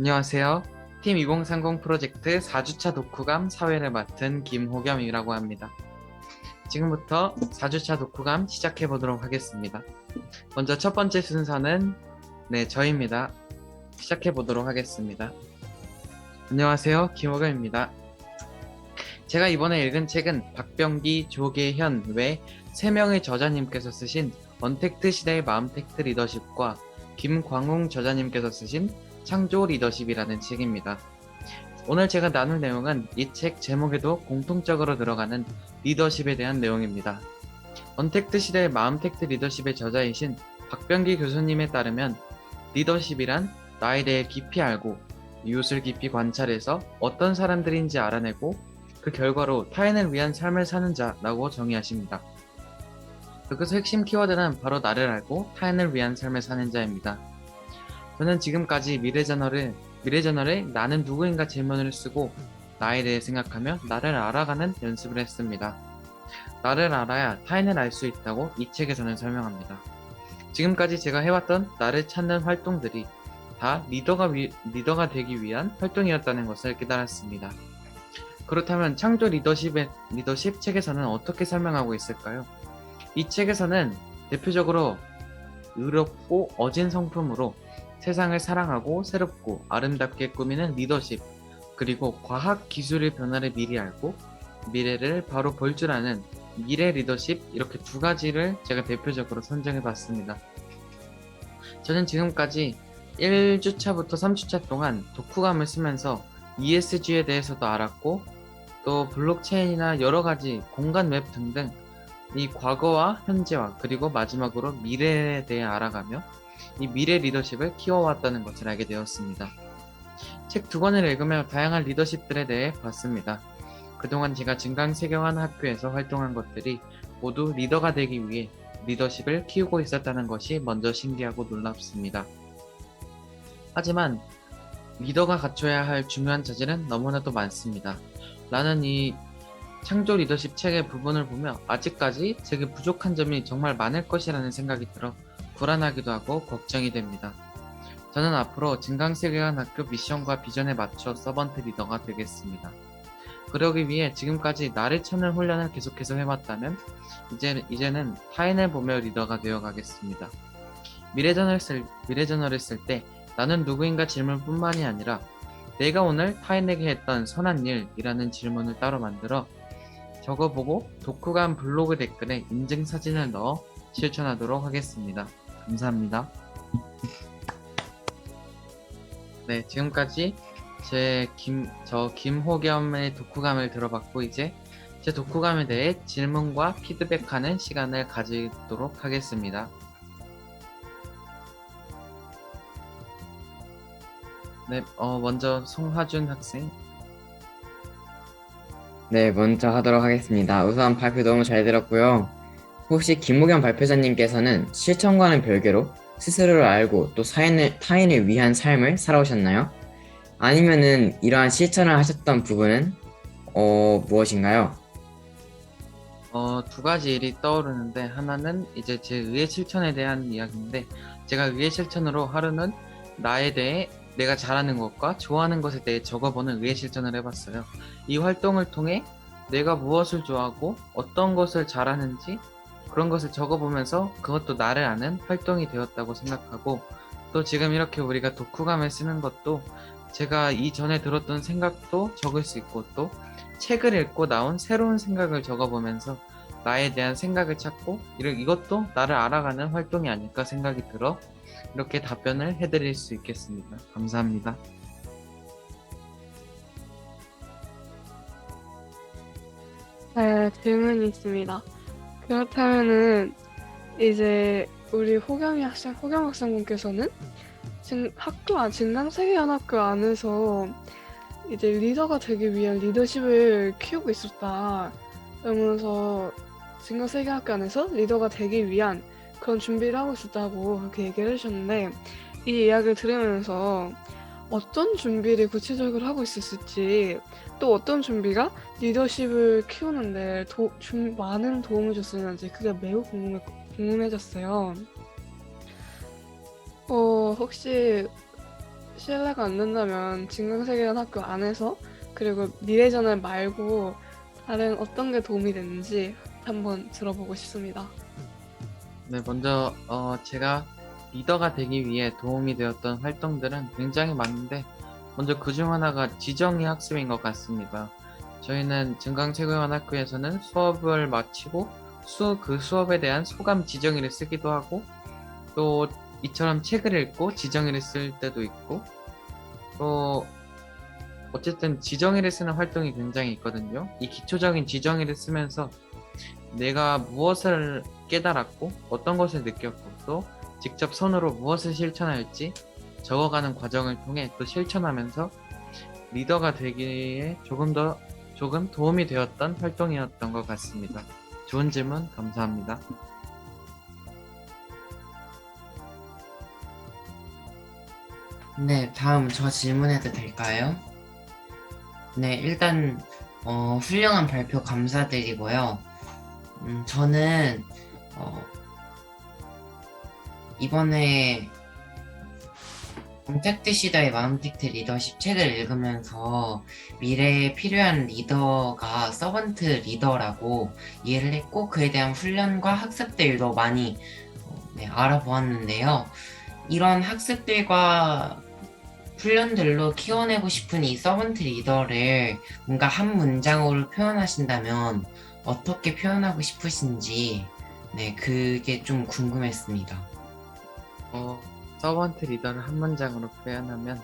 안녕하세요. 팀 2030 프로젝트 4주차 독후감 사회를 맡은 김호겸이라고 합니다. 지금부터 4주차 독후감 시작해 보도록 하겠습니다. 먼저 첫 번째 순서는 저입니다. 시작해 보도록 하겠습니다. 안녕하세요. 김호겸입니다. 제가 이번에 읽은 책은 박병기, 조계현 외 3명의 저자님께서 쓰신 언택트 시대의 마음택트 리더십과 김광웅 저자님께서 쓰신 창조 리더십이라는 책입니다. 오늘 제가 나눌 내용은 이 책 제목에도 공통적으로 들어가는 리더십에 대한 내용입니다. 언택트 시대의 마음택트 리더십의 저자이신 박병기 교수님에 따르면 리더십이란 나에 대해 깊이 알고 이웃을 깊이 관찰해서 어떤 사람들인지 알아내고 그 결과로 타인을 위한 삶을 사는 자라고 정의하십니다. 여기서 핵심 키워드는 바로 나를 알고 타인을 위한 삶을 사는 자입니다. 저는 지금까지 미래저널에 나는 누구인가 질문을 쓰고 나에 대해 생각하며 나를 알아가는 연습을 했습니다. 나를 알아야 타인을 알 수 있다고 이 책에서는 설명합니다. 지금까지 제가 해왔던 나를 찾는 활동들이 다 리더가 되기 위한 활동이었다는 것을 깨달았습니다. 그렇다면 창조 리더십 책에서는 어떻게 설명하고 있을까요? 이 책에서는 대표적으로 의롭고 어진 성품으로 세상을 사랑하고 새롭고 아름답게 꾸미는 리더십, 그리고 과학 기술의 변화를 미리 알고 미래를 바로 볼 줄 아는 미래 리더십, 이렇게 두 가지를 제가 대표적으로 선정해 봤습니다. 저는 지금까지 1주차부터 3주차 동안 독후감을 쓰면서 ESG에 대해서도 알았고 또 블록체인이나 여러 가지 공간 웹 등등 이 과거와 현재와 그리고 마지막으로 미래에 대해 알아가며 이 미래 리더십을 키워왔다는 것을 알게 되었습니다. 책 2권을 읽으며 다양한 리더십들에 대해 봤습니다. 그동안 제가 증강세경한 학교에서 활동한 것들이 모두 리더가 되기 위해 리더십을 키우고 있었다는 것이 먼저 신기하고 놀랍습니다. 하지만 리더가 갖춰야 할 중요한 자질은 너무나도 많습니다. 나는 이 창조 리더십 책의 부분을 보며 아직까지 제게 부족한 점이 정말 많을 것이라는 생각이 들어 불안하기도 하고 걱정이 됩니다. 저는 앞으로 증강세계관학교 미션과 비전에 맞춰 서번트 리더가 되겠습니다. 그러기 위해 지금까지 나를 찾는 훈련을 계속해서 해왔다면 이제는 타인을 보며 리더가 되어가겠습니다. 미래저널을 쓸 때 나는 누구인가 질문뿐만이 아니라 내가 오늘 타인에게 했던 선한 일이라는 질문을 따로 만들어 적어보고 독후감 블로그 댓글에 인증 사진을 넣어 실천하도록 하겠습니다. 감사합니다. 네, 지금까지 저 김호겸의 독후감을 들어봤고 이제 제 독후감에 대해 질문과 피드백하는 시간을 가지도록 하겠습니다. 네, 먼저 송하준 학생. 네, 먼저 하도록 하겠습니다. 우선 발표 너무 잘 들었고요. 혹시 김무겸 발표자님께서는 실천과는 별개로 스스로를 알고 또 타인을 위한 삶을 살아오셨나요? 아니면은 이러한 실천을 하셨던 부분은 무엇인가요? 두 가지 일이 떠오르는데 하나는 이제 제 의회 실천에 대한 이야기인데 제가 의회 실천으로 하루는 나에 대해 내가 잘하는 것과 좋아하는 것에 대해 적어보는 의회 실천을 해봤어요. 이 활동을 통해 내가 무엇을 좋아하고 어떤 것을 잘하는지 그런 것을 적어보면서 그것도 나를 아는 활동이 되었다고 생각하고 또 지금 이렇게 우리가 독후감을 쓰는 것도 제가 이전에 들었던 생각도 적을 수 있고 또 책을 읽고 나온 새로운 생각을 적어보면서 나에 대한 생각을 찾고 이것도 나를 알아가는 활동이 아닐까 생각이 들어 이렇게 답변을 해드릴 수 있겠습니다. 감사합니다. 네, 질문이 있습니다. 그렇다면은 이제 우리 호경 학생분께서는 진강세계연합교 안에서 이제 리더가 되기 위한 리더십을 키우고 있었다. 그러면서 진강세계학교 안에서 리더가 되기 위한 그런 준비를 하고 있었다고 그렇게 얘기를 해주셨는데 이 이야기를 들으면서 어떤 준비를 구체적으로 하고 있었을지 또 어떤 준비가 리더십을 키우는데 많은 도움을 줬었는지 그게 매우 궁금해졌어요. 혹시 신뢰가 안 된다면 진강세계관 학교 안에서 그리고 미래전을 말고 다른 어떤 게 도움이 됐는지 한번 들어보고 싶습니다. 네, 먼저 제가 리더가 되기 위해 도움이 되었던 활동들은 굉장히 많은데 먼저 그중 하나가 지정의 학습인 것 같습니다. 저희는 증강체육관학교에서는 수업을 마치고 그 수업에 대한 소감 지정의를 쓰기도 하고 또 이처럼 책을 읽고 지정의를 쓸 때도 있고 또 어쨌든 지정의를 쓰는 활동이 굉장히 있거든요. 이 기초적인 지정의를 쓰면서 내가 무엇을 깨달았고 어떤 것을 느꼈고 또 직접 손으로 무엇을 실천할지 적어가는 과정을 통해 또 실천하면서 리더가 되기에 조금 도움이 되었던 활동이었던 것 같습니다. 좋은 질문 감사합니다. 네, 다음 저 질문해도 될까요? 네, 일단 훌륭한 발표 감사드리고요. 저는 이번에 언택트 시대의 마음택트 리더십 책을 읽으면서 미래에 필요한 리더가 서번트 리더라고 이해를 했고 그에 대한 훈련과 학습들도 많이 알아보았는데요. 이런 학습들과 훈련들로 키워내고 싶은 이 서번트 리더를 뭔가 한 문장으로 표현하신다면 어떻게 표현하고 싶으신지 그게 좀 궁금했습니다. 서번트 리더를 한 문장으로 표현하면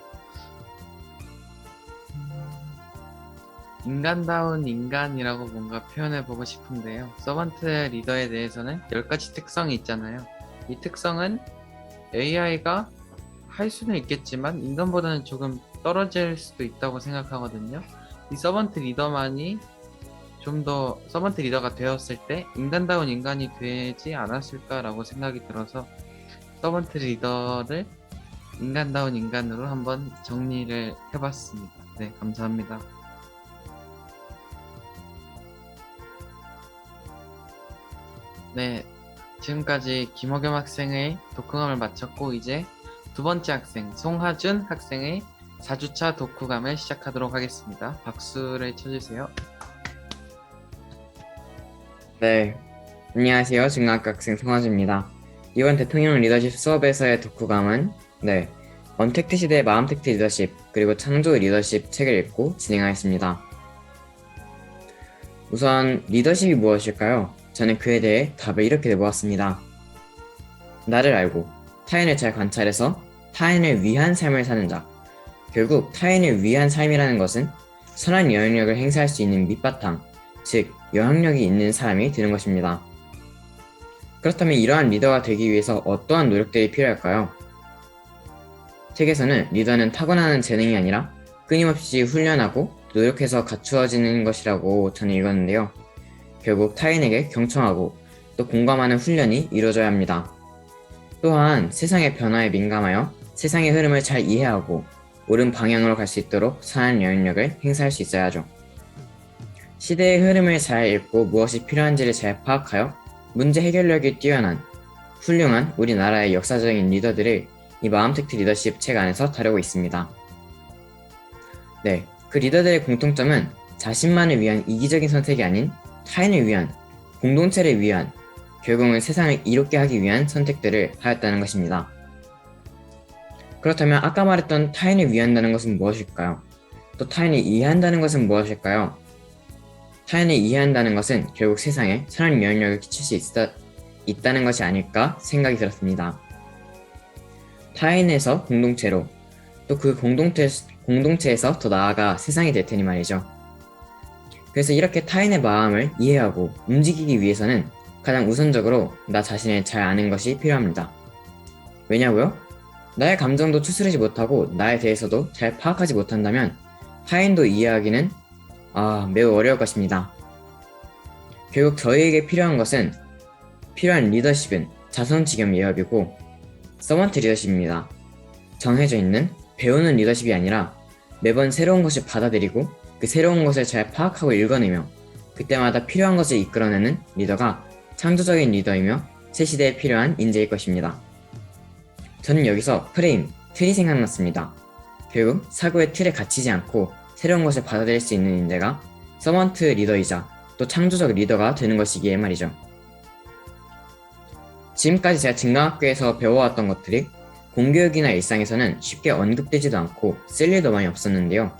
인간다운 인간이라고 뭔가 표현해보고 싶은데요. 서번트 리더에 대해서는 10가지 특성이 있잖아요. 이 특성은 AI가 할 수는 있겠지만 인간보다는 조금 떨어질 수도 있다고 생각하거든요. 이 서번트 리더만이 좀 더 서번트 리더가 되었을 때 인간다운 인간이 되지 않았을까라고 생각이 들어서 서번트 리더를 인간다운 인간으로 한번 정리를 해봤습니다. 네, 감사합니다. 네, 지금까지 김호겸 학생의 독후감을 마쳤고 이제 두 번째 학생 송하준 학생의 4주차 독후감을 시작하도록 하겠습니다. 박수를 쳐주세요. 네, 안녕하세요. 중학교 학생 송하주입니다. 이번 대통령 리더십 수업에서의 독후감은 언택트 시대의 마음택트 리더십 그리고 창조 리더십 책을 읽고 진행하였습니다. 우선 리더십이 무엇일까요? 저는 그에 대해 답을 이렇게 내보았습니다. 나를 알고 타인을 잘 관찰해서 타인을 위한 삶을 사는 자. 결국 타인을 위한 삶이라는 것은 선한 영향력을 행사할 수 있는 밑바탕, 즉 영향력이 있는 사람이 되는 것입니다. 그렇다면 이러한 리더가 되기 위해서 어떠한 노력들이 필요할까요? 책에서는 리더는 타고나는 재능이 아니라 끊임없이 훈련하고 노력해서 갖추어지는 것이라고 저는 읽었는데요. 결국 타인에게 경청하고 또 공감하는 훈련이 이루어져야 합니다. 또한 세상의 변화에 민감하여 세상의 흐름을 잘 이해하고 옳은 방향으로 갈 수 있도록 선한 영향력을 행사할 수 있어야 하죠. 시대의 흐름을 잘 읽고 무엇이 필요한지를 잘 파악하여 문제 해결력이 뛰어난 훌륭한 우리나라의 역사적인 리더들을 이 마음택트 리더십 책 안에서 다루고 있습니다. 그 리더들의 공통점은 자신만을 위한 이기적인 선택이 아닌 타인을 위한, 공동체를 위한, 결국은 세상을 이롭게 하기 위한 선택들을 하였다는 것입니다. 그렇다면 아까 말했던 타인을 위한다는 것은 무엇일까요? 또 타인을 이해한다는 것은 무엇일까요? 타인을 이해한다는 것은 결국 세상에 선한 영향력을 끼칠 수 있다는 것이 아닐까 생각이 들었습니다. 타인에서 공동체로, 또 그 공동체에서 더 나아가 세상이 될 테니 말이죠. 그래서 이렇게 타인의 마음을 이해하고 움직이기 위해서는 가장 우선적으로 나 자신을 잘 아는 것이 필요합니다. 왜냐고요? 나의 감정도 추스르지 못하고 나에 대해서도 잘 파악하지 못한다면 타인도 이해하기는 매우 어려울 것입니다. 결국 저희에게 필요한 리더십은 자선지겸 예업이고 서번트 리더십입니다. 정해져 있는 배우는 리더십이 아니라 매번 새로운 것을 받아들이고 그 새로운 것을 잘 파악하고 읽어내며 그때마다 필요한 것을 이끌어내는 리더가 창조적인 리더이며 새 시대에 필요한 인재일 것입니다. 저는 여기서 틀이 생각났습니다. 결국 사고의 틀에 갇히지 않고 새로운 것을 받아들일 수 있는 인재가 서번트 리더이자 또 창조적 리더가 되는 것이기에 말이죠. 지금까지 제가 진강학교에서 배워왔던 것들이 공교육이나 일상에서는 쉽게 언급되지도 않고 쓸 일도 많이 없었는데요.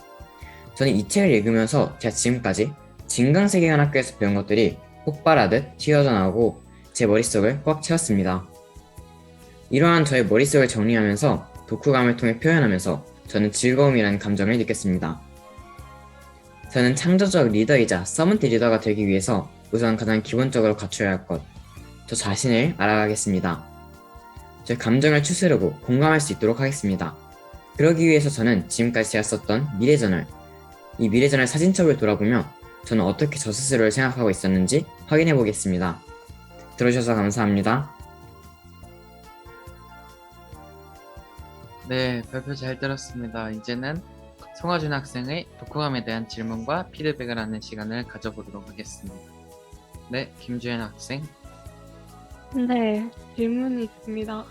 저는 이 책을 읽으면서 제가 지금까지 진강세계관학교에서 배운 것들이 폭발하듯 튀어져 나오고 제 머릿속을 꽉 채웠습니다. 이러한 저의 머릿속을 정리하면서 독후감을 통해 표현하면서 저는 즐거움이라는 감정을 느꼈습니다. 저는 창조적 리더이자 서번트 리더가 되기 위해서 우선 가장 기본적으로 갖춰야 할 것, 저 자신을 알아가겠습니다. 저의 감정을 추스르고 공감할 수 있도록 하겠습니다. 그러기 위해서 저는 지금까지 제가 썼던 미래저널, 이 미래저널 사진첩을 돌아보며 저는 어떻게 저 스스로를 생각하고 있었는지 확인해 보겠습니다. 들어주셔서 감사합니다. 네, 발표 잘 들었습니다. 이제는 송하준 학생의 독후감에 대한 질문과 피드백을 하는 시간을 가져보도록 하겠습니다. 네, 김주현 학생. 네, 질문이 있습니다.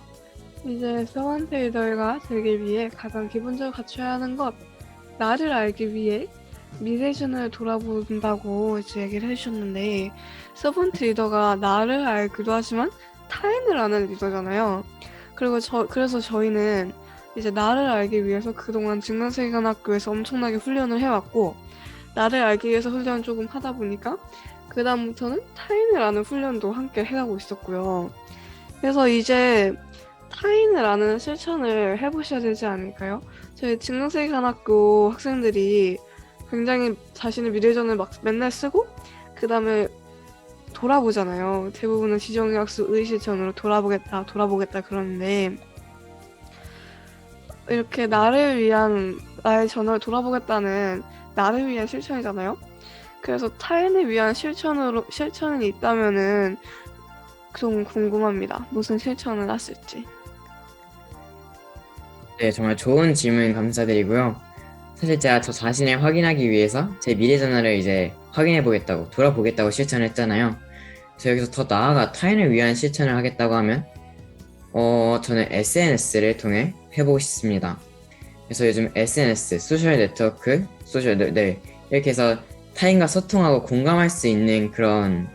이제 서번트 리더가 되기 위해 가장 기본적으로 갖춰야 하는 것, 나를 알기 위해 미래전을 돌아본다고 이제 얘기를 해주셨는데, 서번트 리더가 나를 알기도 하지만 타인을 아는 리더잖아요. 그래서 저희는 이제 나를 알기 위해서 그동안 진강세계관학교에서 엄청나게 훈련을 해왔고, 나를 알기 위해서 훈련 조금 하다 보니까 그 다음부터는 타인을 아는 훈련도 함께 해가고 있었고요. 그래서 이제 타인을 아는 실천을 해보셔야 되지 않을까요? 저희 진강세계관학교 학생들이 굉장히 자신의 미래전을 막 맨날 쓰고 그 다음에 돌아보잖아요. 대부분은 지정학습 의실천으로 돌아보겠다 그러는데, 이렇게 나를 위한 나의 전화를 돌아보겠다는 나를 위한 실천이잖아요. 그래서 타인을 위한 실천이 있다면은 좀 궁금합니다. 무슨 실천을 했을지. 네, 정말 좋은 질문 감사드리고요. 사실 제가 저 자신을 확인하기 위해서 제 미래저널을 이제 확인해 보겠다고, 돌아보겠다고 실천을 했잖아요. 그래서 여기서 더 나아가 타인을 위한 실천을 하겠다고 하면 저는 SNS를 통해 해보고 싶습니다. 그래서 요즘 SNS, 소셜 네트워크, 네, 이렇게 해서 타인과 소통하고 공감할 수 있는 그런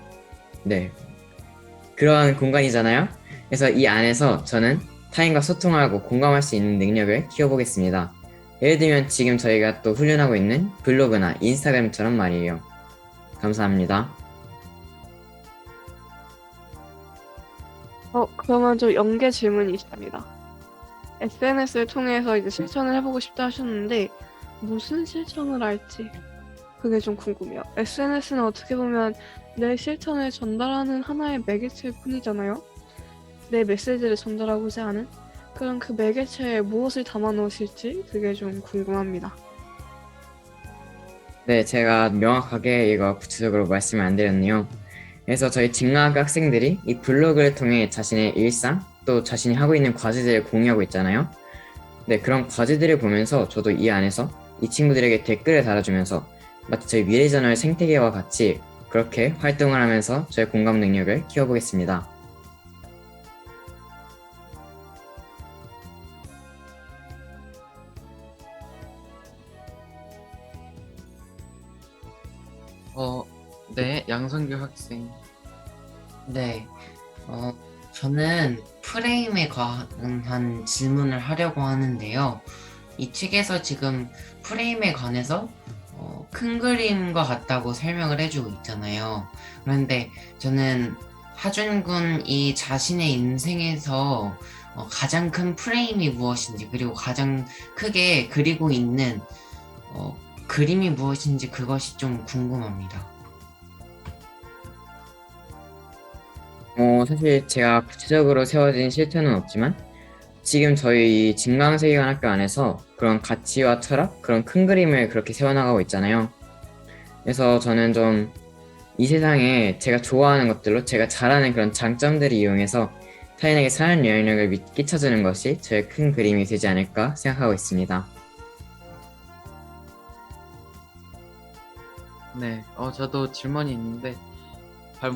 공간이잖아요. 그래서 이 안에서 저는 타인과 소통하고 공감할 수 있는 능력을 키워보겠습니다. 예를 들면 지금 저희가 또 훈련하고 있는 블로그나 인스타그램처럼 말이에요. 감사합니다. 그러면 좀 연계 질문이 있습니다. SNS를 통해서 이제 실천을 해보고 싶다 하셨는데 무슨 실천을 할지 그게 좀 궁금해요. SNS는 어떻게 보면 내 실천을 전달하는 하나의 매개체일 뿐이잖아요. 내 메시지를 전달하고자 하는 그럼 그 매개체에 무엇을 담아 놓으실지 그게 좀 궁금합니다. 네, 제가 명확하게 이거 구체적으로 말씀을 안 드렸네요. 그래서 저희 진강학교 학생들이 이 블로그를 통해 자신의 일상, 또 자신이 하고 있는 과제들을 공유하고 있잖아요. 네, 그런 과제들을 보면서 저도 이 안에서 이 친구들에게 댓글을 달아주면서 마치 저희 미래저널 생태계와 같이 그렇게 활동을 하면서 저의 공감 능력을 키워보겠습니다. 네, 양성규 학생. 네, 저는 프레임에 관한 질문을 하려고 하는데요. 이 책에서 지금 프레임에 관해서 큰 그림과 같다고 설명을 해주고 있잖아요. 그런데 저는 하준 군이 자신의 인생에서 가장 큰 프레임이 무엇인지, 그리고 가장 크게 그리고 있는 그림이 무엇인지 그것이 좀 궁금합니다. 사실 제가 구체적으로 세워진 실천은 없지만 지금 저희 진강세계관학교 안에서 그런 가치와 철학, 그런 큰 그림을 그렇게 세워나가고 있잖아요. 그래서 저는 좀 이 세상에 제가 좋아하는 것들로 제가 잘하는 그런 장점들을 이용해서 타인에게 사는 영향력을 끼쳐주는 것이 저의 큰 그림이 되지 않을까 생각하고 있습니다. 네, 저도 질문이 있는데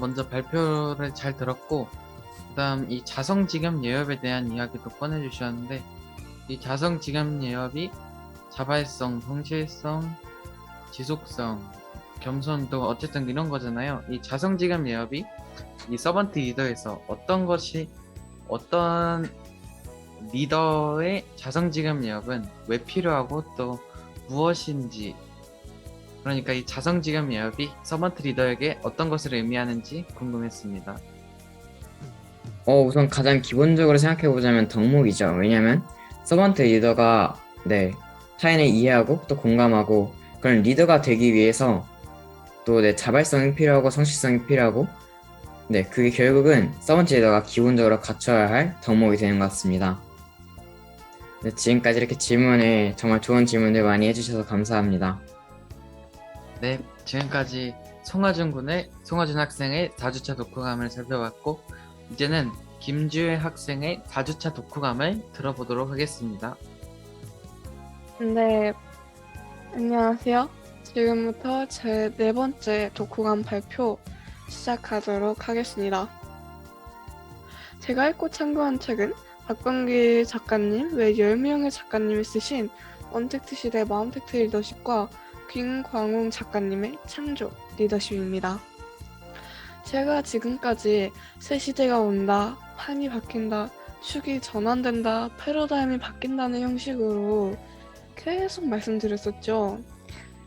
먼저 발표를 잘 들었고 그다음 이 자성직업 예협에 대한 이야기도 꺼내주셨는데 이 자성직업 예협이 자발성, 성실성, 지속성, 겸손도 어쨌든 이런 거잖아요. 이 자성지감 예업이 이 서번트 리더에서 어떤 리더의 자성지감 예업은 왜 필요하고 또 무엇인지, 그러니까 이 자성지감 예업이 서번트 리더에게 어떤 것을 의미하는지 궁금했습니다. 우선 가장 기본적으로 생각해보자면 덕목이죠. 왜냐면 서번트 리더가 타인을 이해하고 또 공감하고 그런 리더가 되기 위해서 또 자발성이 필요하고 성실성이 필요하고 그게 결국은 서번트 리더가 기본적으로 갖춰야 할 덕목이 되는 것 같습니다. 지금까지 이렇게 정말 좋은 질문들 많이 해주셔서 감사합니다. 네, 지금까지 송하준 학생의 4주차 독후감을 살펴봤고, 이제는 김주혜 학생의 4주차 독후감을 들어보도록 하겠습니다. 네, 안녕하세요. 지금부터 제 네 번째 독후감 발표 시작하도록 하겠습니다. 제가 읽고 참고한 책은 박광기 작가님 외 10명의 작가님이 쓰신 언택트 시대 마운텍트 리더십과 김광웅 작가님의 창조 리더십입니다. 제가 지금까지 새 시대가 온다, 판이 바뀐다, 축이 전환된다, 패러다임이 바뀐다는 형식으로 계속 말씀드렸었죠.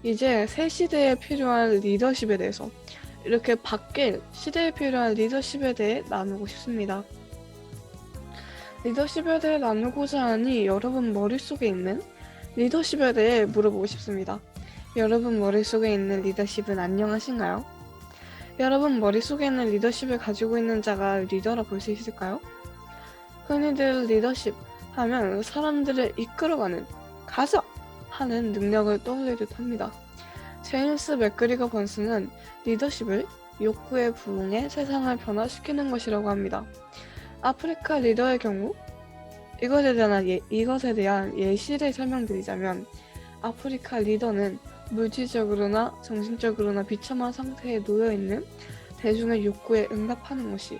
이제 새 시대에 필요한 리더십에 대해서, 이렇게 바뀔 시대에 필요한 리더십에 대해 나누고 싶습니다. 리더십에 대해 나누고자 하니 여러분 머릿속에 있는 리더십에 대해 물어보고 싶습니다. 여러분 머릿속에 있는 리더십은 안녕하신가요? 여러분 머릿속에 있는 리더십을 가지고 있는 자가 리더라 볼 수 있을까요? 흔히들 리더십 하면 사람들을 이끌어가는 가자! 하는 능력을 떠올릴 듯 합니다. 제임스 맥그리거 번스는 리더십을 욕구에 부응해 세상을 변화시키는 것이라고 합니다. 아프리카 리더의 경우 이것에 대한 예시를 설명드리자면, 아프리카 리더는 물질적으로나 정신적으로나 비참한 상태에 놓여있는 대중의 욕구에 응답하는 것이,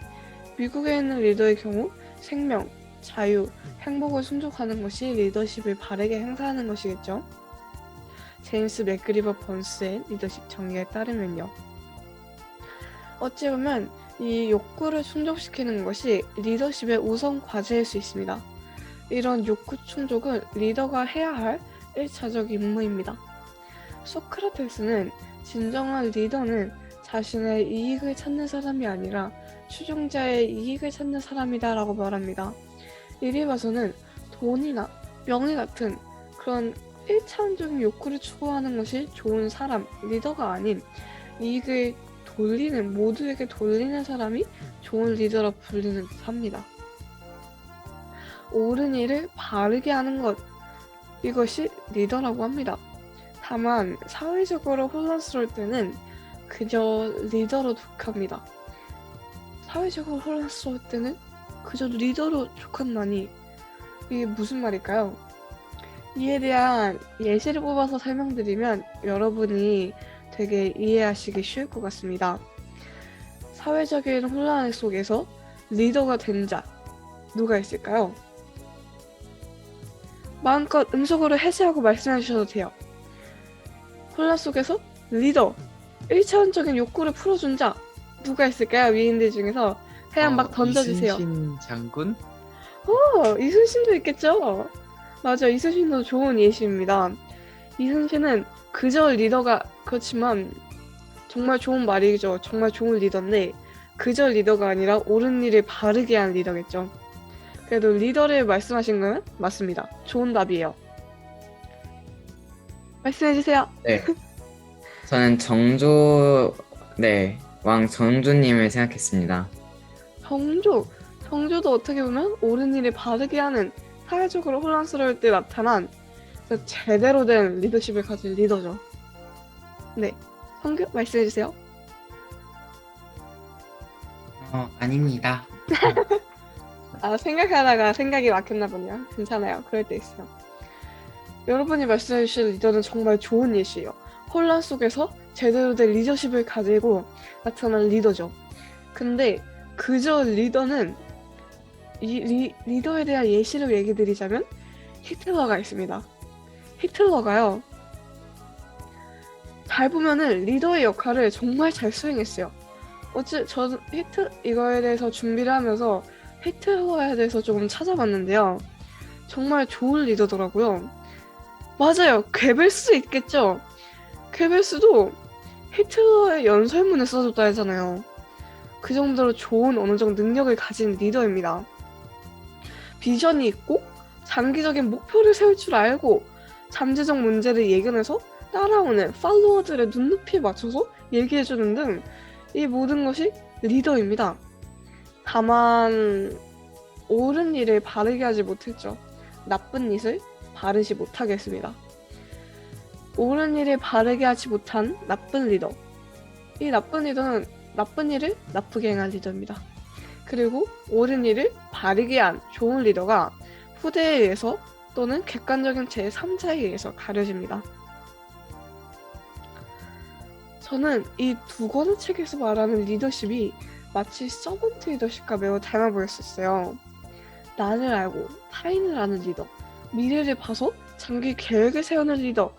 미국에 있는 리더의 경우 생명, 자유, 행복을 순종하는 것이 리더십을 바르게 행사하는 것이겠죠. 제임스 맥그리거 번스의 리더십 정의에 따르면요. 어찌 보면 이 욕구를 충족시키는 것이 리더십의 우선 과제일 수 있습니다. 이런 욕구 충족은 리더가 해야 할 1차적 임무입니다. 소크라테스는 진정한 리더는 자신의 이익을 찾는 사람이 아니라 추종자의 이익을 찾는 사람이다 라고 말합니다. 이리 봐서는 돈이나 명예 같은 그런 1차원적인 욕구를 추구하는 것이 좋은 사람, 리더가 아닌 이익을 모두에게 돌리는 사람이 좋은 리더라 불리는 듯 합니다. 옳은 일을 바르게 하는 것, 이것이 리더라고 합니다. 다만 사회적으로 혼란스러울 때는 그저 리더로 족합니다. 사회적으로 혼란스러울 때는 그저 리더로 족한다니, 이게 무슨 말일까요? 이에 대한 예시를 뽑아서 설명드리면 여러분이 되게 이해하시기 쉬울 것 같습니다. 사회적인 혼란 속에서 리더가 된 자, 누가 있을까요? 마음껏 음속으로 해제하고 말씀해 주셔도 돼요. 혼란 속에서 리더, 1차원적인 욕구를 풀어준 자, 누가 있을까요? 위인들 중에서 그냥 막 던져주세요. 이순신 장군? 이순신도 있겠죠? 맞아, 이순신도 좋은 예시입니다. 이순신은 그저 리더가, 그렇지만 정말 좋은 말이죠. 정말 좋은 리더인데 그저 리더가 아니라 옳은 일을 바르게 한 리더겠죠. 그래도 리더를 말씀하신 건 맞습니다. 좋은 답이에요. 말씀해주세요. 네. 저는 왕 정조님을 생각했습니다. 정조도 어떻게 보면 옳은 일을 바르게 하는, 사회적으로 혼란스러울 때 나타난 제대로 된 리더십을 가진 리더죠. 네, 성규 말씀해주세요. 아닙니다. 생각하다가 생각이 막혔나 보네요. 괜찮아요. 그럴 때 있어요. 여러분이 말씀해주신 리더는 정말 좋은 예시예요. 혼란 속에서 제대로 된 리더십을 가지고 나타난 리더죠. 근데 그저 리더는 리더에 대한 예시를 얘기 드리자면 히틀러가 있습니다. 히틀러가요. 잘 보면은 리더의 역할을 정말 잘 수행했어요. 저는 이거에 대해서 준비를 하면서 히틀러에 대해서 조금 찾아봤는데요. 정말 좋은 리더더라고요. 맞아요. 괴벨스 있겠죠? 괴벨스도 히틀러의 연설문을 써줬다 했잖아요. 그 정도로 좋은 어느 정도 능력을 가진 리더입니다. 비전이 있고 장기적인 목표를 세울 줄 알고 잠재적 문제를 예견해서 따라오는 팔로워들의 눈높이에 맞춰서 얘기해주는 등 이 모든 것이 리더입니다. 다만 옳은 일을 바르게 하지 못했죠. 나쁜 일을 바르지 못하게 했습니다. 옳은 일을 바르게 하지 못한 나쁜 리더. 이 나쁜 리더는 나쁜 일을 나쁘게 행한 리더입니다. 그리고 옳은 일을 바르게 한 좋은 리더가 후대에 의해서 또는 객관적인 제3자에 의해서 가려집니다. 저는 이 두 권의 책에서 말하는 리더십이 마치 서번트 리더십과 매우 닮아 보였었어요. 나를 알고 타인을 아는 리더, 미래를 봐서 장기 계획을 세우는 리더,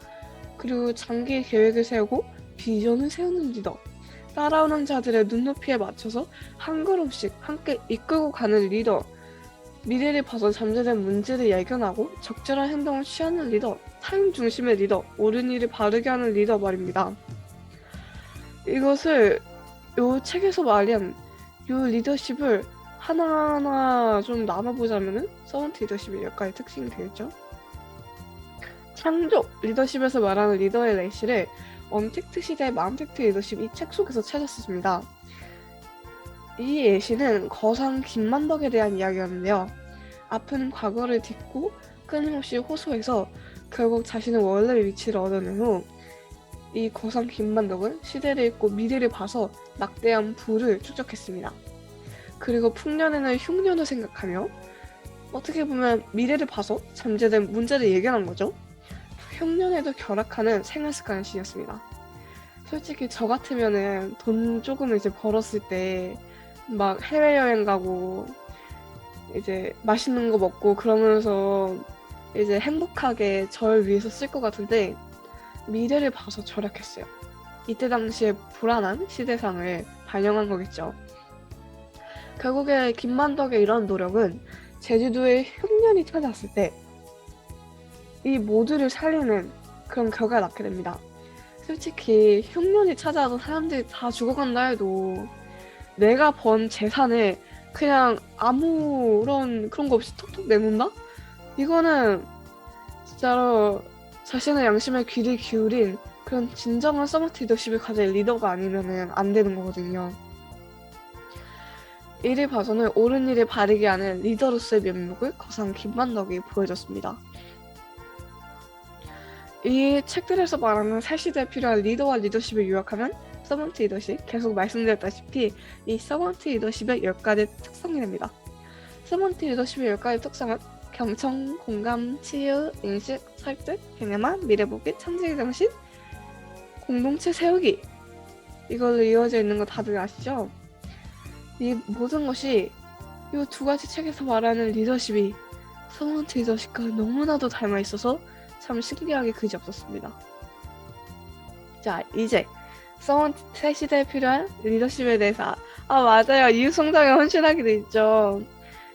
그리고 장기 계획을 세우고 비전을 세우는 리더, 따라오는 자들의 눈높이에 맞춰서 한 걸음씩 함께 이끌고 가는 리더, 미래를 봐서 잠재된 문제를 예견하고 적절한 행동을 취하는 리더, 타인 중심의 리더, 옳은 일을 바르게 하는 리더 말입니다. 이것을 요 책에서 말한 요 리더십을 하나하나 좀 나눠보자면은 서번트 리더십의 몇 가지 특징이 되겠죠. 창조 리더십에서 말하는 리더의 레시를 언택트 시대의 마음택트 리더십 이 책 속에서 찾았습니다. 이 예시는 거상 김만덕에 대한 이야기였는데요. 아픈 과거를 딛고 끊임없이 호소해서 결국 자신의 원래 위치를 얻어낸 후 이 거상 김만덕은 시대를 읽고 미래를 봐서 막대한 부를 축적했습니다. 그리고 풍년에는 흉년을 생각하며 어떻게 보면 미래를 봐서 잠재된 문제를 예견한 거죠. 흉년에도 결합하는 생활 습관을 지녔습니다. 솔직히 저 같으면은 돈 조금 이제 벌었을 때 막 해외여행 가고 이제 맛있는 거 먹고 그러면서 이제 행복하게 절 위해서 쓸 것 같은데 미래를 봐서 절약했어요. 이때 당시에 불안한 시대상을 반영한 거겠죠. 결국에 김만덕의 이런 노력은 제주도에 흉년이 찾아왔을 때 이 모두를 살리는 그런 결과가 낳게 됩니다. 솔직히 흉년이 찾아와서 사람들이 다 죽어간다 해도 내가 번 재산을 그냥 아무런 그런 거 없이 톡톡 내놓는다? 이거는 진짜로 자신의 양심에 귀를 기울인 그런 진정한 서번트 리더십을 가진 리더가 아니면은 안 되는 거거든요. 이를 봐서는 옳은 일을 바르게 하는 리더로서의 면목을 거상 김만덕이 보여줬습니다. 이 책들에서 말하는 새 시대에 필요한 리더와 리더십을 요약하면 서번트 리더십, 계속 말씀드렸다시피 이 서번트 리더십의 10가지 특성이 됩니다. 서번트 리더십의 10가지 특성은 경청, 공감, 치유, 인식, 설득, 개념화, 미래보기, 참지의 정신, 공동체 세우기 이걸로 이어져 있는 거 다들 아시죠? 이 모든 것이 이 두 가지 책에서 말하는 리더십이 서번트 리더십과 너무나도 닮아 있어서 참 신기하게 그지없었습니다. 자, 이제 서번트 새 시대에 필요한 리더십에 대해서 맞아요. 이웃성장에 헌신하기도 있죠.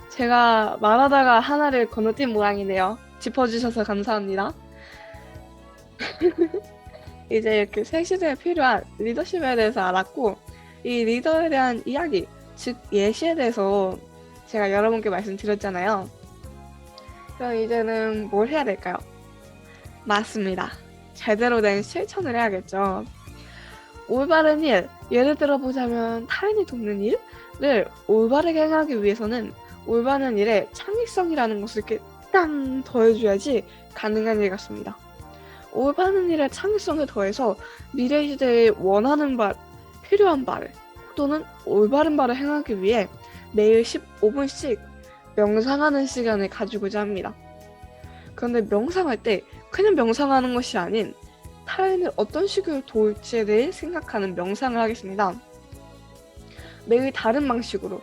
제가 말하다가 하나를 건너뛴 모양이네요. 짚어주셔서 감사합니다. 이제 이렇게 새 시대에 필요한 리더십에 대해서 알았고 이 리더에 대한 이야기, 즉 예시에 대해서 제가 여러분께 말씀드렸잖아요. 그럼 이제는 뭘 해야 될까요? 맞습니다. 제대로 된 실천을 해야겠죠. 올바른 일, 예를 들어보자면 타인이 돕는 일을 올바르게 행하기 위해서는 올바른 일에 창의성이라는 것을 이렇게 땅 더해줘야지 가능한 일 같습니다. 올바른 일에 창의성을 더해서 미래 시대에 원하는 바, 필요한 바를 또는 올바른 바를 행하기 위해 매일 15분씩 명상하는 시간을 가지고자 합니다. 그런데 명상할 때 그냥 명상하는 것이 아닌 타인을 어떤 식으로 도울지에 대해 생각하는 명상을 하겠습니다. 매일 다른 방식으로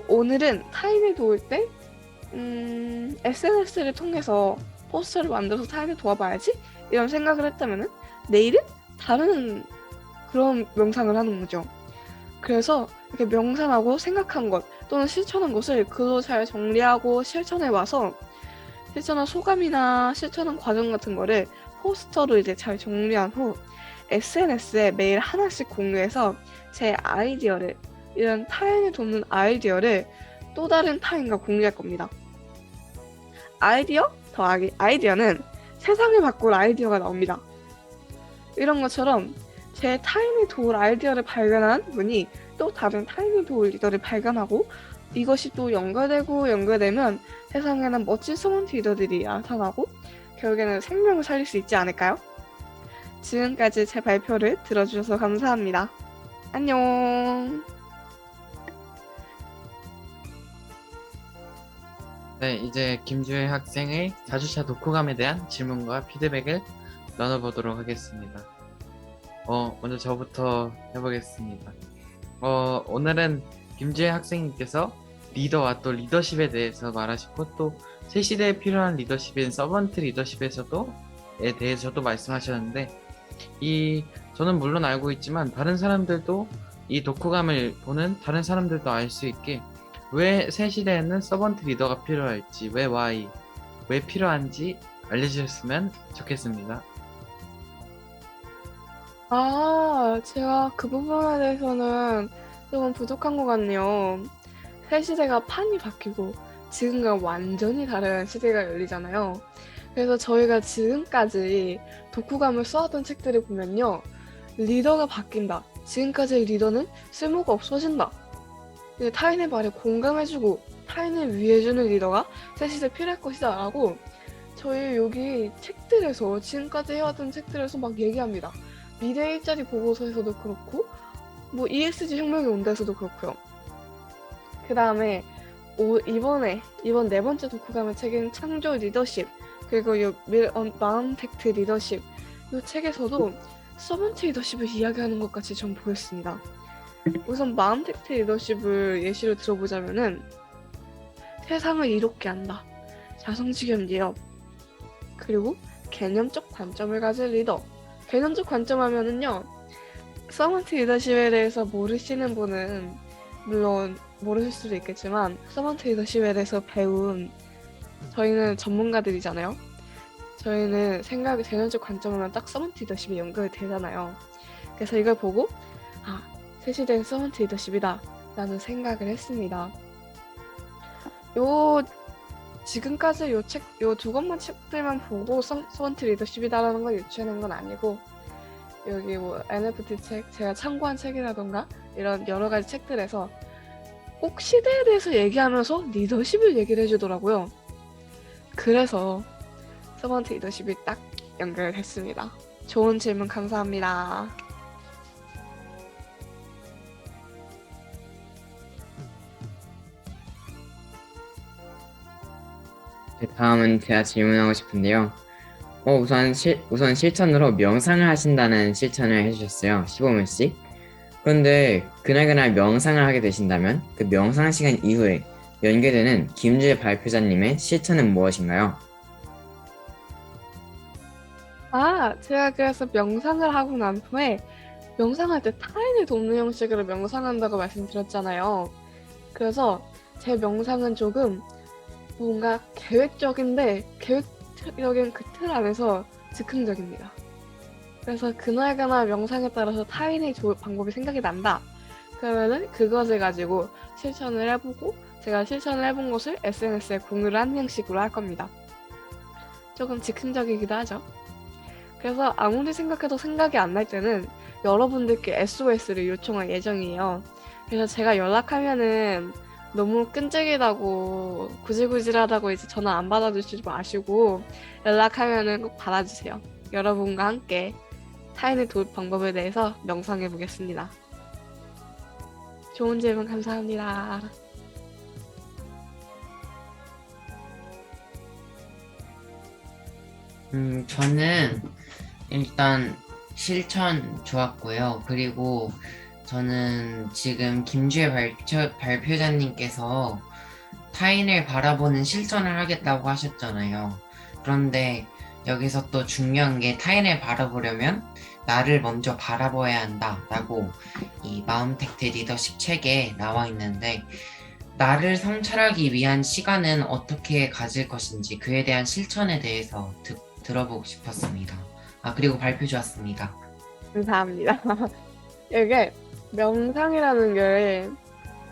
오늘은 타인을 도울 때 SNS를 통해서 포스터를 만들어서 타인을 도와봐야지 이런 생각을 했다면은 내일은 다른 그런 명상을 하는 거죠. 그래서 이렇게 명상하고 생각한 것 또는 실천한 것을 글로 잘 정리하고 실천해 와서 실천한 소감이나 실천한 과정 같은 거를 포스터로 이제 잘 정리한 후 SNS에 매일 하나씩 공유해서 제 아이디어를 이런 타인을 돕는 아이디어를 또 다른 타인과 공유할 겁니다. 아이디어 더하기 아이디어는 세상을 바꿀 아이디어가 나옵니다. 이런 것처럼 제 타인을 도울 아이디어를 발견한 분이 또 다른 타인을 도울 리더를 발견하고 이것이 또 연결되고 연결되면 세상에는 멋진 소먼트 리더들이 나타나고 결국에는 생명을 살릴 수 있지 않을까요? 지금까지 제 발표를 들어주셔서 감사합니다. 안녕. 네, 이제 김주혜 학생의 4주차 독후감에 대한 질문과 피드백을 나눠보도록 하겠습니다. 먼저 저부터 해보겠습니다. 오늘은 김주혜 학생님께서 리더와 또 리더십에 대해서 말하시고 또 새 시대에 필요한 리더십인 서번트 리더십에 대해서도 말씀하셨는데 저는 물론 알고 있지만 다른 사람들도 이 독후감을 보는 다른 사람들도 알 수 있게 왜 새 시대에는 서번트 리더가 필요할지 왜 필요한지 알려주셨으면 좋겠습니다. 제가 그 부분에 대해서는 조금 부족한 것 같네요. 새 시대가 판이 바뀌고 지금과 완전히 다른 시대가 열리잖아요. 그래서 저희가 지금까지 독후감을 써왔던 책들을 보면요. 리더가 바뀐다. 지금까지의 리더는 쓸모가 없어진다. 타인의 말에 공감해주고 타인을 위해주는 리더가 새 시대에 필요할 것이다 라고 저희 여기 책들에서 지금까지 해왔던 책들에서 막 얘기합니다. 미래 일자리 보고서에서도 그렇고 뭐 ESG 혁명이 온다에서도 그렇고요. 그 다음에 이번 네 번째 독후감의 책인 창조 리더십 그리고 마음팩트 리더십 이 책에서도 서번트 리더십을 이야기하는 것 같이 전 보였습니다. 우선 마음팩트 리더십을 예시로 들어보자면은 세상을 이롭게 한다. 자성지겸 리더 그리고 개념적 관점을 가진 리더. 개념적 관점 하면은요. 서번트 리더십에 대해서 모르시는 분은 물론 모르실 수도 있겠지만 서번트 리더십에 대해서 배운 저희는 전문가들이잖아요. 저희는 개념적 관점으로는 딱 서번트 리더십이 연결되잖아요. 그래서 이걸 보고 새 시대의 서번트 리더십이다 라는 생각을 했습니다. 지금까지 요 두 권만 책들만 보고 서번트 리더십이다라는 걸 유추해낸 건 아니고 여기 뭐 NFT 책, 제가 참고한 책이라던가 이런 여러 가지 책들에서 꼭 시대에 대해서 얘기하면서 리더십을 얘기를 해주더라고요. 그래서 서번트 리더십이 딱 연결됐습니다. 좋은 질문 감사합니다. 다음은 제가 질문하고 싶은데요. 우선 실천으로 명상을 하신다는 실천을 해주셨어요. 15분씩. 그런데 그날 명상을 하게 되신다면 그 명상 시간 이후에 연계되는 김주혜 발표자님의 실천은 무엇인가요? 제가 그래서 명상을 하고 난 후에 명상할 때 타인을 돕는 형식으로 명상한다고 말씀드렸잖아요. 그래서 제 명상은 조금 뭔가 계획적인데 계획적인 그 틀 안에서 즉흥적입니다. 그래서 그날 명상에 따라서 타인의 방법이 생각이 난다. 그러면은 그것을 가지고 실천을 해보고 제가 실천을 해본 것을 SNS에 공유를 하는 형식으로 할 겁니다. 조금 즉흥적이기도 하죠. 그래서 아무리 생각해도 생각이 안 날 때는 여러분들께 SOS를 요청할 예정이에요. 그래서 제가 연락하면은 너무 끈질기다고 구질구질하다고 이제 전화 안 받아주시지 마시고 연락하면은 꼭 받아주세요. 여러분과 함께 타인을 도울 방법에 대해서 명상해 보겠습니다. 좋은 질문 감사합니다. 저는 일단 실천 좋았고요. 그리고 저는 지금 김주혜 발표자님께서 타인을 바라보는 실천을 하겠다고 하셨잖아요. 그런데 여기서 또 중요한 게 타인을 바라보려면 나를 먼저 바라봐야 한다라고 이 마음택트 리더십 책에 나와 있는데, 나를 성찰하기 위한 시간은 어떻게 가질 것인지 그에 대한 실천에 대해서 들어보고 싶었습니다. 그리고 발표 좋았습니다. 감사합니다. 이게 명상이라는 게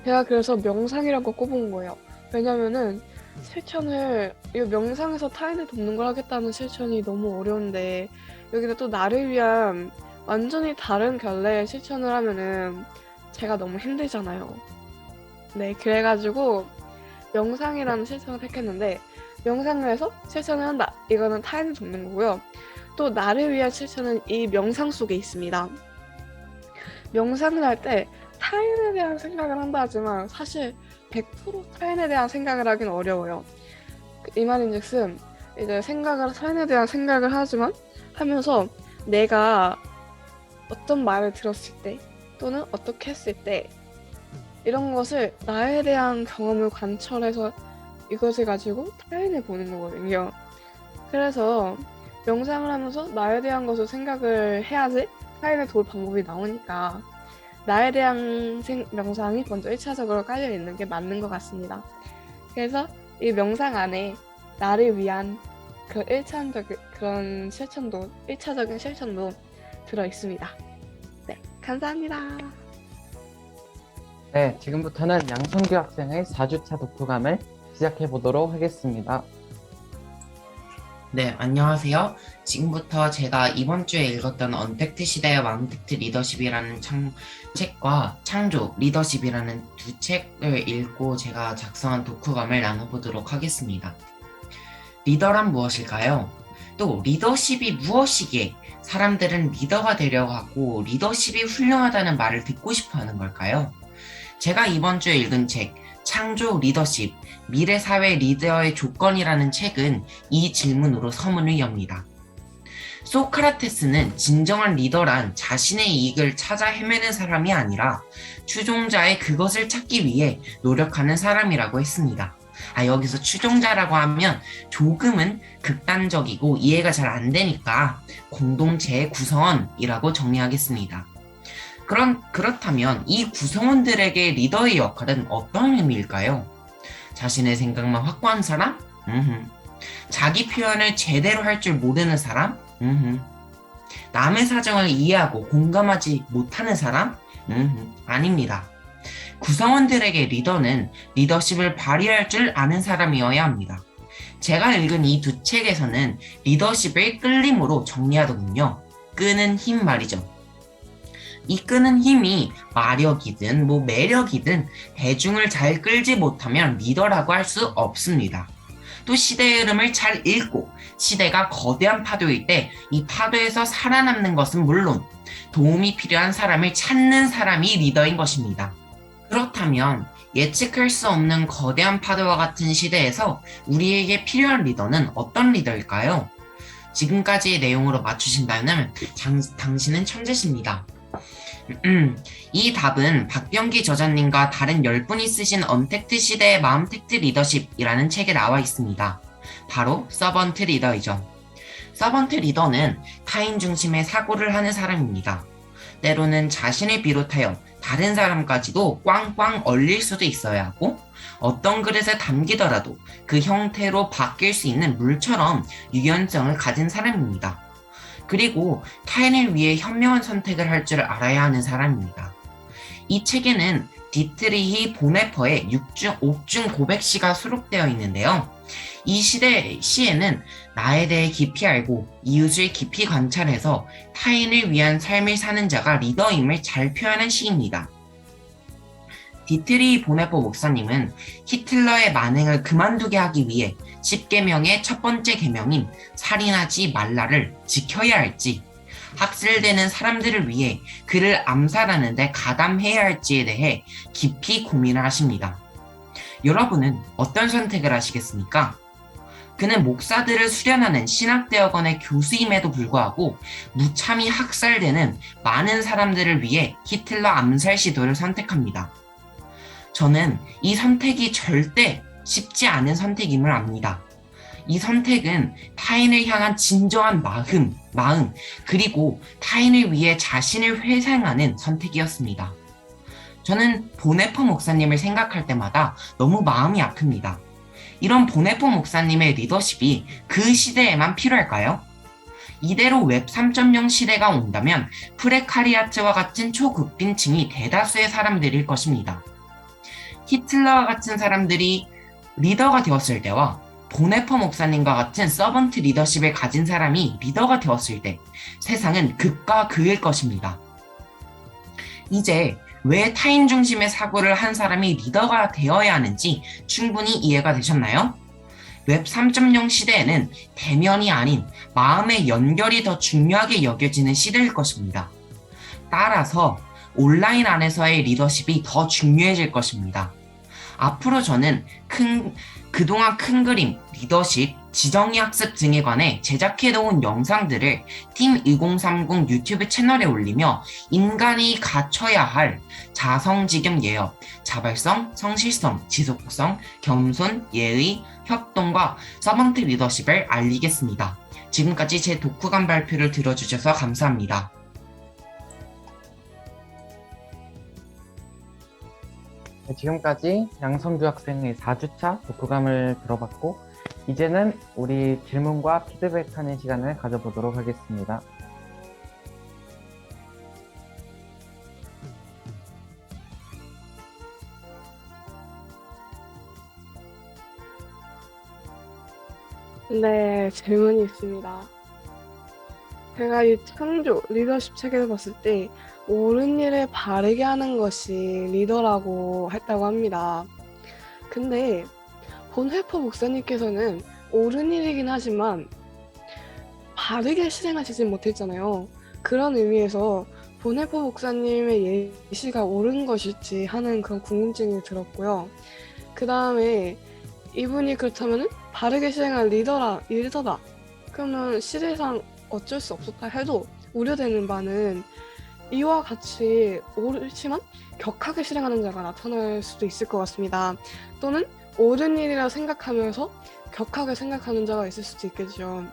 제가 그래서 명상이라고 꼽은 거예요. 왜냐면은 실천을 이 명상에서 타인을 돕는 걸 하겠다는 실천이 너무 어려운데 여기다 또 나를 위한 완전히 다른 결례의 실천을 하면은 제가 너무 힘들잖아요. 네, 그래가지고 명상이라는 실천을 택했는데 명상을 해서 실천을 한다. 이거는 타인을 돕는 거고요. 또 나를 위한 실천은 이 명상 속에 있습니다. 명상을 할 때 타인에 대한 생각을 한다 하지만 사실 100% 타인에 대한 생각을 하긴 어려워요. 이 말인즉슨 이제 타인에 대한 생각을 하지만 하면서 내가 어떤 말을 들었을 때 또는 어떻게 했을 때 이런 것을 나에 대한 경험을 관철해서 이것을 가지고 타인을 보는 거거든요. 그래서 명상을 하면서 나에 대한 것을 생각을 해야지 타인을 도울 방법이 나오니까 나에 대한 명상이 먼저 1차적으로 깔려 있는 게 맞는 것 같습니다. 그래서 이 명상 안에 나를 위한 그 1차적인 그런 실천도 1차적인 실천도 들어 있습니다. 네, 감사합니다. 네, 지금부터는 양성규 학생의 4주차 독후감을 시작해 보도록 하겠습니다. 네, 안녕하세요. 지금부터 제가 이번 주에 읽었던 언택트 시대의 마음택트 리더십이라는 책과 창조 리더십이라는 두 책을 읽고 제가 작성한 독후감을 나눠보도록 하겠습니다. 리더란 무엇일까요? 또 리더십이 무엇이기에 사람들은 리더가 되려고 하고 리더십이 훌륭하다는 말을 듣고 싶어 하는 걸까요? 제가 이번 주에 읽은 책 창조 리더십, 미래사회 리더의 조건이라는 책은 이 질문으로 서문을 엽니다. 소크라테스는 진정한 리더란 자신의 이익을 찾아 헤매는 사람이 아니라 추종자의 그것을 찾기 위해 노력하는 사람이라고 했습니다. 여기서 추종자라고 하면 조금은 극단적이고 이해가 잘 안 되니까 공동체의 구성원이라고 정리하겠습니다. 그렇다면 이 구성원들에게 리더의 역할은 어떤 의미일까요? 자신의 생각만 확고한 사람? 자기 표현을 제대로 할 줄 모르는 사람? 남의 사정을 이해하고 공감하지 못하는 사람? 아닙니다. 구성원들에게 리더는 리더십을 발휘할 줄 아는 사람이어야 합니다. 제가 읽은 이 두 책에서는 리더십을 끌림으로 정리하더군요. 끄는 힘 말이죠. 이 끄는 힘이 마력이든 매력이든 대중을 잘 끌지 못하면 리더라고 할 수 없습니다. 또 시대의 흐름을 잘 읽고 시대가 거대한 파도일 때 이 파도에서 살아남는 것은 물론 도움이 필요한 사람을 찾는 사람이 리더인 것입니다. 그렇다면 예측할 수 없는 거대한 파도와 같은 시대에서 우리에게 필요한 리더는 어떤 리더일까요? 지금까지의 내용으로 맞추신다면 당신은 천재십니다. 이 답은 박병기 저자님과 다른 10분이 쓰신 언택트 시대의 마음택트 리더십이라는 책에 나와 있습니다. 바로 서번트 리더이죠. 서번트 리더는 타인 중심의 사고를 하는 사람입니다. 때로는 자신을 비롯하여 다른 사람까지도 꽝꽝 얼릴 수도 있어야 하고 어떤 그릇에 담기더라도 그 형태로 바뀔 수 있는 물처럼 유연성을 가진 사람입니다. 그리고 타인을 위해 현명한 선택을 할 줄 알아야 하는 사람입니다. 이 책에는 디트리히 보네퍼의 옥중 고백시가 수록되어 있는데요. 이 시에는 나에 대해 깊이 알고 이웃을 깊이 관찰해서 타인을 위한 삶을 사는 자가 리더임을 잘 표현한 시입니다. 디트리히 보네퍼 목사님은 히틀러의 만행을 그만두게 하기 위해 10계명의 첫 번째 계명인 살인하지 말라를 지켜야 할지, 학살되는 사람들을 위해 그를 암살하는 데 가담해야 할지에 대해 깊이 고민을 하십니다. 여러분은 어떤 선택을 하시겠습니까? 그는 목사들을 수련하는 신학대학원의 교수임에도 불구하고 무참히 학살되는 많은 사람들을 위해 히틀러 암살 시도를 선택합니다. 저는 이 선택이 절대 쉽지 않은 선택임을 압니다. 이 선택은 타인을 향한 진정한 마음, 그리고 타인을 위해 자신을 회생하는 선택이었습니다. 저는 보네퍼 목사님을 생각할 때마다 너무 마음이 아픕니다. 이런 보네퍼 목사님의 리더십이 그 시대에만 필요할까요? 이대로 웹 3.0 시대가 온다면 프레카리아트와 같은 초극빈층이 대다수의 사람들일 것입니다. 히틀러와 같은 사람들이 리더가 되었을 때와 보네퍼 목사님과 같은 서번트 리더십을 가진 사람이 리더가 되었을 때 세상은 극과 극일 것입니다. 이제 왜 타인 중심의 사고를 한 사람이 리더가 되어야 하는지 충분히 이해가 되셨나요? 웹 3.0 시대에는 대면이 아닌 마음의 연결이 더 중요하게 여겨지는 시대일 것입니다. 따라서 온라인 안에서의 리더십이 더 중요해질 것입니다. 앞으로 저는 그동안 큰 그림, 리더십, 지정의 학습 등에 관해 제작해놓은 영상들을 팀 2030 유튜브 채널에 올리며 인간이 갖춰야 할 자성지경 예업, 자발성, 성실성, 지속성, 겸손, 예의, 협동과 서번트 리더십을 알리겠습니다. 지금까지 제 독후감 발표를 들어주셔서 감사합니다. 네, 지금까지 양성규 학생의 4주차 독후감을 들어봤고, 이제는 우리 질문과 피드백하는 시간을 가져보도록 하겠습니다. 네, 질문이 있습니다. 제가 이 창조 리더십 책에서 봤을 때 옳은 일을 바르게 하는 것이 리더라고 했다고 합니다. 근데 본회퍼 목사님께서는 옳은 일이긴 하지만 바르게 실행하시진 못했잖아요. 그런 의미에서 본회퍼 목사님의 예시가 옳은 것일지 하는 그런 궁금증이 들었고요. 그 다음에 이분이 그렇다면 바르게 실행한 리더다. 그러면 시대상 어쩔 수 없었다 해도 우려되는 바는 이와 같이 옳지만 격하게 실행하는 자가 나타날 수도 있을 것 같습니다. 또는 옳은 일이라 생각하면서 격하게 생각하는 자가 있을 수도 있겠죠.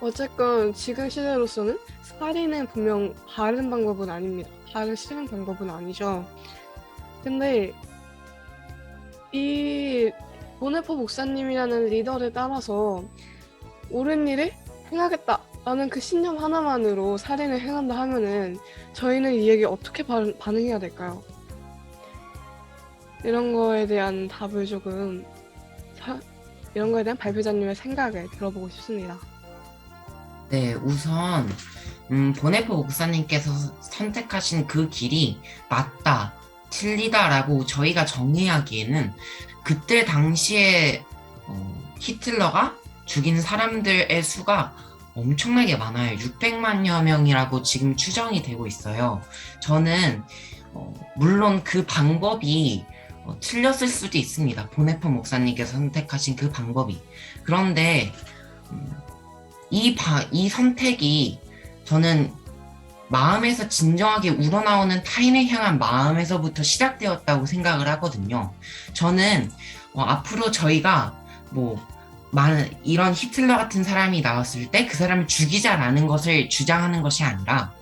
어쨌건 지금 시대로서는 살인은 분명 바른 방법은 아닙니다. 바른 실행 방법은 아니죠. 근데 이 보네퍼 목사님이라는 리더를 따라서 옳은 일을 행하겠다 라는 그 신념 하나만으로 살인을 행한다 하면은 저희는 이에게 어떻게 반응해야 될까요? 이런 거에 대한 답을 조금 이런 거에 대한 발표자님의 생각을 들어보고 싶습니다. 네, 우선 보네퍼 목사님께서 선택하신 그 길이 맞다, 틀리다라고 저희가 정의하기에는 그때 당시에 히틀러가 죽인 사람들의 수가 엄청나게 많아요. 600만여 명이라고 지금 추정이 되고 있어요. 저는 물론 그 방법이 틀렸을 수도 있습니다. 보네퍼 목사님께서 선택하신 그 방법이. 그런데 이 선택이 저는 마음에서 진정하게 우러나오는 타인을 향한 마음에서부터 시작되었다고 생각을 하거든요. 저는 앞으로 저희가 이런 히틀러 같은 사람이 나왔을 때 그 사람을 죽이자라는 것을 주장하는 것이 아니라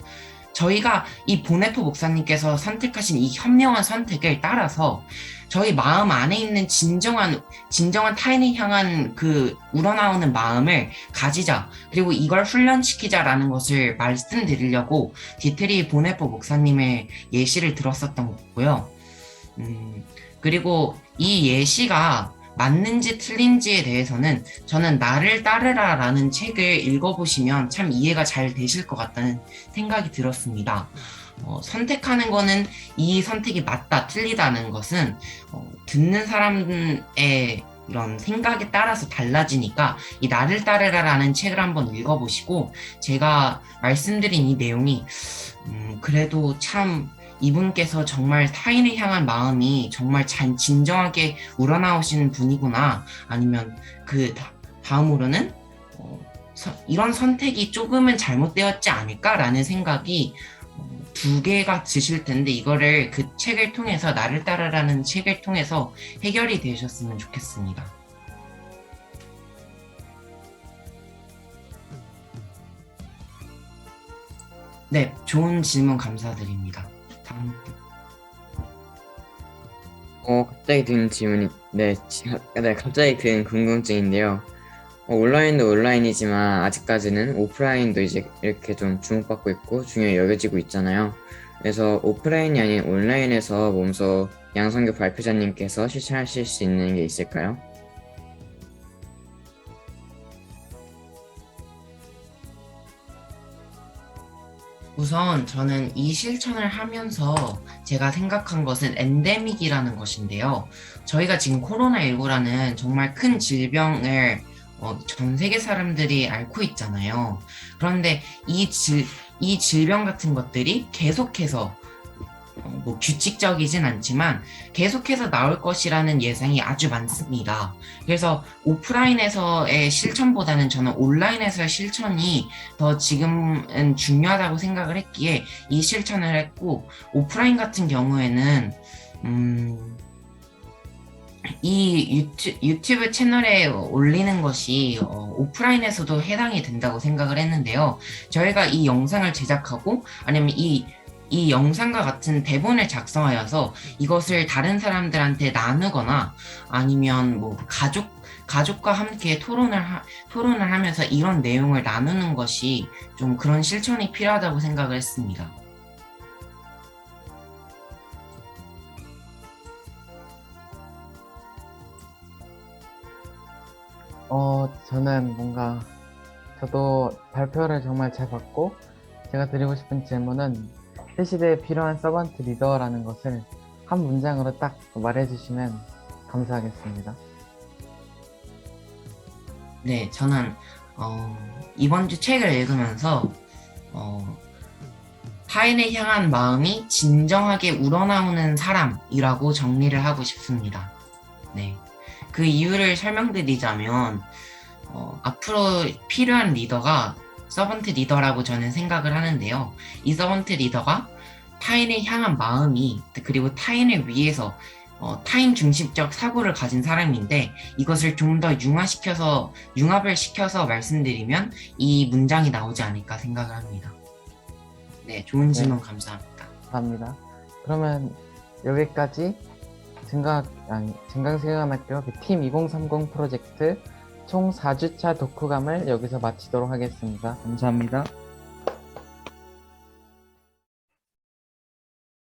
저희가 이 보네퍼 목사님께서 선택하신 이 현명한 선택을 따라서 저희 마음 안에 있는 진정한 타인을 향한 그 우러나오는 마음을 가지자, 그리고 이걸 훈련시키자라는 것을 말씀드리려고 디트리 보네퍼 목사님의 예시를 들었었던 거고요. 그리고 이 예시가 맞는지 틀린지에 대해서는 저는 나를 따르라 라는 책을 읽어보시면 참 이해가 잘 되실 것 같다는 생각이 들었습니다. 선택하는 거는 이 선택이 맞다, 틀리다는 것은 듣는 사람의 이런 생각에 따라서 달라지니까 이 나를 따르라 라는 책을 한번 읽어보시고, 제가 말씀드린 이 내용이 그래도 참 이분께서 정말 타인을 향한 마음이 정말 진정하게 우러나오시는 분이구나, 아니면 그 다음으로는 이런 선택이 조금은 잘못되었지 않을까라는 생각이 두 개가 드실 텐데, 이거를 그 책을 통해서, 나를 따르라는 책을 통해서 해결이 되셨으면 좋겠습니다. 네, 좋은 질문 감사드립니다. 다음 분. 갑자기 든 질문이, 네, 갑자기 든 궁금증인데요. 온라인도 온라인이지만 아직까지는 오프라인도 이제 이렇게 좀 주목받고 있고 중요히 여겨지고 있잖아요. 그래서 오프라인이 아닌 온라인에서 몸소 양성규 발표자님께서 실천하실 수 있는 게 있을까요? 우선 저는 이 실천을 하면서 제가 생각한 것은 엔데믹이라는 것인데요. 저희가 지금 코로나19라는 정말 큰 질병을 전 세계 사람들이 앓고 있잖아요. 그런데 이 질병 같은 것들이 계속해서 뭐 규칙적이진 않지만 계속해서 나올 것이라는 예상이 아주 많습니다. 그래서 오프라인에서의 실천보다는 저는 온라인에서의 실천이 더 지금은 중요하다고 생각을 했기에 이 실천을 했고, 오프라인 같은 경우에는 이 유튜브 채널에 올리는 것이 오프라인에서도 해당이 된다고 생각을 했는데요. 저희가 이 영상을 제작하고 아니면 이 영상과 같은 대본을 작성하여서 이것을 다른 사람들한테 나누거나 아니면 뭐 가족과 함께 토론을 하면서 이런 내용을 나누는 것이 좀 그런 실천이 필요하다고 생각을 했습니다. 저는 저도 발표를 정말 잘 봤고, 제가 드리고 싶은 질문은 새 시대에 필요한 서번트 리더라는 것을 한 문장으로 딱 말해주시면 감사하겠습니다. 네, 저는 이번 주 책을 읽으면서 타인을 향한 마음이 진정하게 우러나오는 사람이라고 정리를 하고 싶습니다. 네, 그 이유를 설명드리자면 앞으로 필요한 리더가 서번트 리더라고 저는 생각을 하는데요. 이 서번트 리더가 타인을 향한 마음이, 그리고 타인을 위해서 타인 중심적 사고를 가진 사람인데, 이것을 좀 더 융합을 시켜서 말씀드리면 이 문장이 나오지 않을까 생각을 합니다. 네, 좋은 질문 감사합니다. 감사합니다. 그러면 여기까지 증강생활학교 팀 2030 프로젝트 총 4주차 독후감을 여기서 마치도록 하겠습니다. 감사합니다.